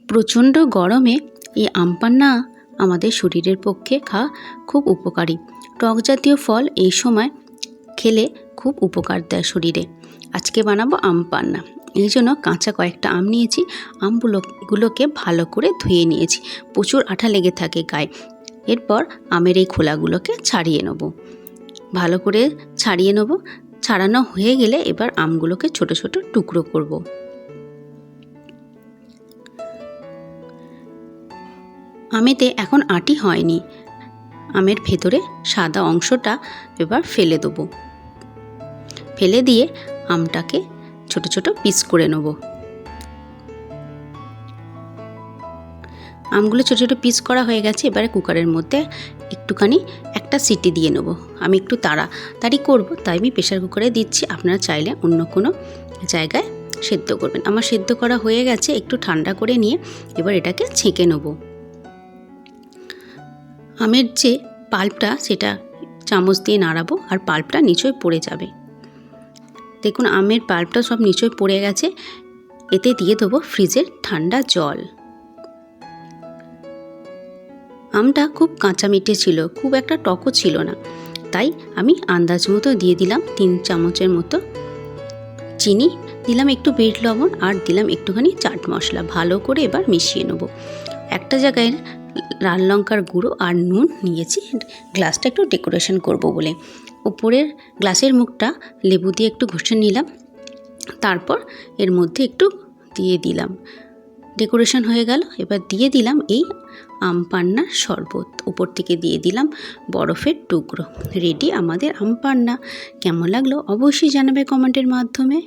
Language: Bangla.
প্রচণ্ড গরমে এই আম পান্না আমাদের শরীরের পক্ষে খাওয়া খুব উপকারী। টক জাতীয় ফল এই সময় খেলে খুব উপকার দেয় শরীরে। আজকে বানাবো আম পান্না। এই জন্য কাঁচা কয়েকটা আম নিয়েছি। আমগুলোকে ভালো করে ধুয়ে নিয়েছি। প্রচুর আঠা লেগে থাকে গায়ে। এরপর আমের এই খোলাগুলোকে ছাড়িয়ে নেব। ভালো করে ছাড়িয়ে নেব। ছাড়ানো হয়ে গেলে এবার আমগুলোকে ছোট ছোট টুকরো করব। আমেতে এখন আটি হয়নি। আমের ভেতরে সাদা অংশটা এবার ফেলে দেবো। ফেলে দিয়ে আমটাকে ছোট ছোট পিস করে নেব। আমগুলো ছোট ছোট পিস করা হয়ে গেছে। এবারে কুকারের মধ্যে একটুখানি একটা সিটি দিয়ে নেব। আমি একটু তাড়াতাড়ি করব, তাই আমি প্রেশার কুকারে দিচ্ছি। আপনারা চাইলে অন্য কোনো জায়গায় সেদ্ধ করবেন। আমার সেদ্ধ করা হয়ে গেছে। একটু ঠান্ডা করে নিয়ে এবার এটাকে ছেঁকে নেব। আমের যে পাল্পটা সেটা চামচ দিয়ে নাড়াবো আর পাল্পটা নিচয় পড়ে যাবে। দেখুন আমের পাল্পটা সব নিচয় পড়ে গেছে। এতে দিয়ে দেবো ফ্রিজের ঠান্ডা জল। আমটা খুব কাঁচা মিঠে ছিল, খুব একটা টকও ছিল না, তাই আমি আন্দাজ মতো দিয়ে দিলাম 3 চামচের মতো চিনি, দিলাম একটু বিট লবণ আর দিলাম একটুখানি চাট মশলা। ভালো করে এবার মিশিয়ে নেব। একটা জায়গায় লাল লঙ্কার গুঁড়ো আর নুন নিয়েছি, গ্লাসটা একটু ডেকোরেশন করব বলে। উপরের গ্লাসের মুখটা লেবু দিয়ে একটু ঘষে নিলাম। তারপর এর মধ্যে একটু দিয়ে দিলাম। ডেকোরেশন হয়ে গেল। এবার দিয়ে দিলাম এই আম পান্নার শরবত। উপর থেকে দিয়ে দিলাম বরফের টুকরো। রেডি আমাদের আম পান্না। কেমন লাগলো অবশ্যই জানাবে কমেন্টের মাধ্যমে।